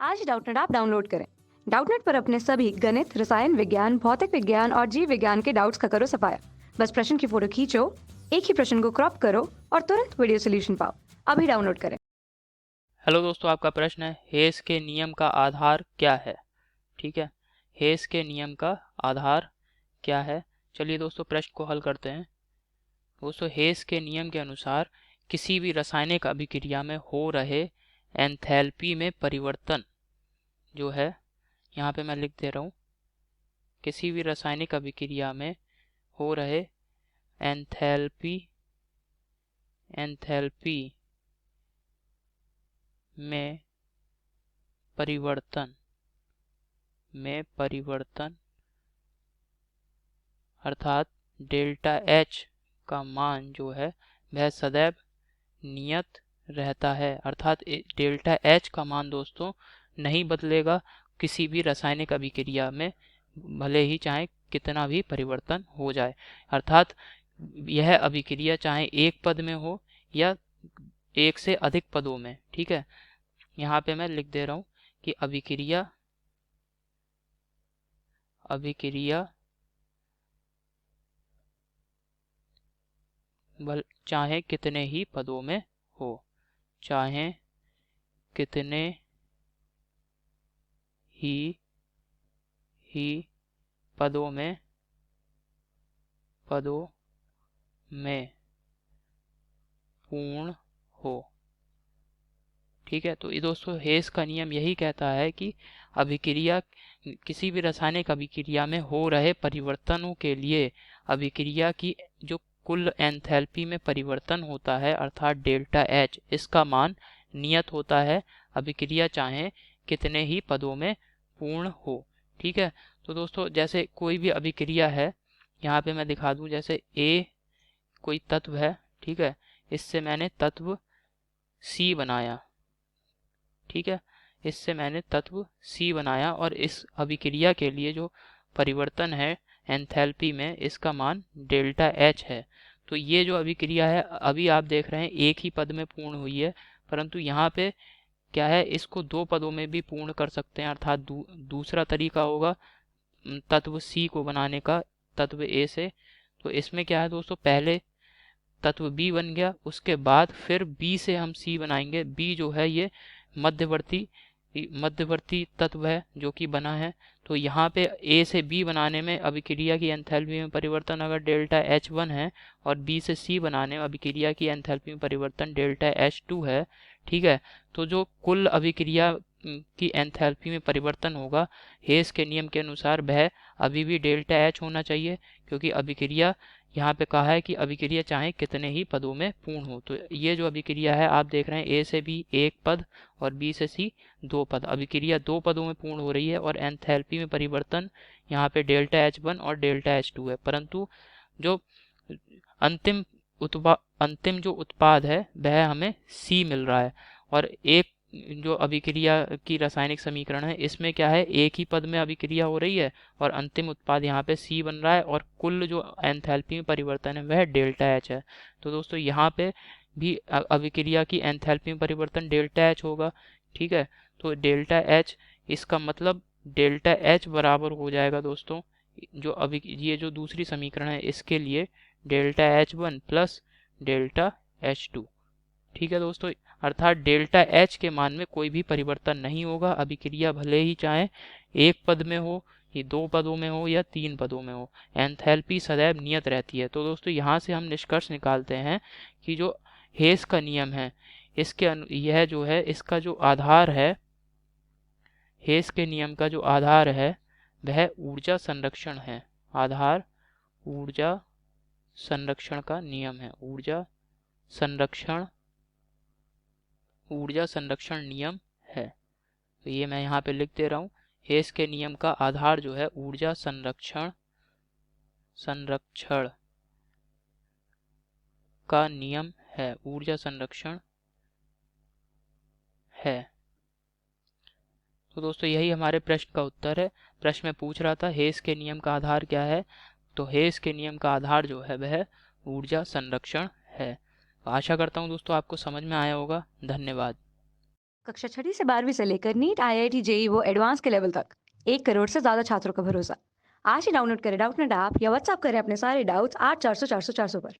आज Doubtnut app download करें। Doubtnut पर अपने सभी गणित, रसायन विज्ञान, भौतिक विज्ञान और जीव विज्ञान के डाउट्स का करो सफाया। बस प्रश्न की फोटो खींचो, एक ही प्रश्न को क्रॉप करो और तुरंत वीडियो सोल्यूशन पाओ। अभी डाउनलोड करें। हेलो दोस्तों, आपका प्रश्न है हेस के नियम का आधार क्या है। ठीक है, हेस के नियम का आधार क्या है। चलिए दोस्तों, प्रश्न को हल करते हैं। दोस्तों, हेस के नियम के अनुसार किसी भी रासायनिक अभिक्रिया में हो रहे एंथैल्पी में परिवर्तन जो है, यहाँ पे मैं लिख दे रहा हूँ, किसी भी रासायनिक अभिक्रिया में हो रहे एंथैल्पी एंथैल्पी में परिवर्तन अर्थात डेल्टा एच का मान जो है वह सदैव नियत रहता है। अर्थात डेल्टा एच का मान दोस्तों नहीं बदलेगा किसी भी रासायनिक अभिक्रिया में, भले ही चाहे कितना भी परिवर्तन हो जाए। अर्थात यह अभिक्रिया चाहे एक पद में हो या एक से अधिक पदों में। ठीक है, यहाँ पे मैं लिख दे रहा हूँ कि अभिक्रिया चाहे कितने ही पदों में हो, चाहे कितने ही पदों में पूर्ण हो। ठीक है, तो ये दोस्तों हेस का नियम यही कहता है कि अभिक्रिया किसी भी रासायनिक अभिक्रिया में हो रहे परिवर्तनों के लिए अभिक्रिया की जो कुल एंथैल्पी में परिवर्तन होता है अर्थात डेल्टा एच, इसका मान नियत होता है, अभिक्रिया चाहे कितने ही पदों में पूर्ण हो। ठीक है, तो दोस्तों जैसे कोई भी अभिक्रिया है, यहाँ पे मैं दिखा दूं, जैसे ए कोई तत्व है। ठीक है, इससे मैंने तत्व सी बनाया। ठीक है, इससे मैंने तत्व सी बनाया और इस अभिक्रिया के लिए जो परिवर्तन है एंथैल्पी में, इसका मान डेल्टा एच है। तो ये जो अभिक्रिया है अभी आप देख रहे हैं एक ही पद में पूर्ण हुई है, परंतु यहाँ पे क्या है, इसको दो पदों में भी पूर्ण कर सकते हैं। अर्थात दूसरा तरीका होगा तत्व सी को बनाने का तत्व ए से। तो इसमें क्या है दोस्तों, पहले तत्व बी बन गया, उसके बाद फिर बी से हम सी बनाएंगे। बी जो है ये मध्यवर्ती तत्व है जो कि बना है। तो यहाँ पे ए से बी बनाने में अभिक्रिया की एंथैल्पी में परिवर्तन अगर डेल्टा एच वन है और बी से सी बनाने में अभिक्रिया की एंथैल्पी में परिवर्तन डेल्टा एच टू है। ठीक है, तो जो कुल अभिक्रिया की एंथैल्पी में परिवर्तन होगा हेस के नियम के अनुसार वह अभी भी डेल्टा एच होना चाहिए, क्योंकि अभिक्रिया यहाँ पे कहा है कि अभिक्रिया चाहे कितने ही पदों में पूर्ण हो। तो ये जो अभिक्रिया है आप देख रहे हैं, ए से बी एक पद और बी से सी दो पद, अभिक्रिया दो पदों में पूर्ण हो रही है और एंथैल्पी में परिवर्तन यहाँ पे डेल्टा एच वन और डेल्टा एच टू है। परंतु जो अंतिम जो उत्पाद है वह हमें सी मिल रहा है। और एक जो अभिक्रिया की रासायनिक समीकरण है इसमें क्या है, एक ही पद में अभिक्रिया हो रही है और अंतिम उत्पाद यहाँ पे सी बन रहा है और कुल जो एंथैल्पी में परिवर्तन है वह डेल्टा एच है। तो दोस्तों यहाँ पे भी अभिक्रिया की एंथैल्पी में परिवर्तन डेल्टा एच होगा। ठीक है, तो डेल्टा एच, इसका मतलब डेल्टा एच बराबर हो जाएगा दोस्तों जो ये जो दूसरी समीकरण है इसके लिए delta H one plus delta H two. ठीक है दोस्तों, अर्थात डेल्टा एच के मान में कोई भी परिवर्तन नहीं होगा। अभिक्रिया भले ही चाहे एक पद में हो, ये दो पदों में हो या तीन पदों में हो, एंथैल्पी सदैव नियत रहती है। तो दोस्तों यहाँ से हम निष्कर्ष निकालते हैं कि जो हेस का नियम है यह जो है इसका जो आधार है, हेस के नियम का जो आधार है वह ऊर्जा संरक्षण है। आधार ऊर्जा संरक्षण का नियम है, ऊर्जा संरक्षण नियम है। तो ये मैं यहाँ पे लिख दे रहा हूँ, हेस के नियम का आधार जो है ऊर्जा संरक्षण का नियम है, ऊर्जा संरक्षण है। तो दोस्तों यही हमारे प्रश्न का उत्तर है। प्रश्न में पूछ रहा था हेस के नियम का आधार क्या है, तो हेस के नियम का आधार जो है वह ऊर्जा संरक्षण है। आशा करता हूँ दोस्तों आपको समझ में आया होगा। धन्यवाद। कक्षा 6वीं से 12वीं से लेकर नीट, आईआईटी, जेई वो एडवांस के लेवल तक 1 करोड़ से ज्यादा छात्रों का भरोसा। आज ही डाउनलोड करें डाउटनेट ऐप या व्हाट्सएप करें अपने सारे डाउट्स 8400 400 400 पर।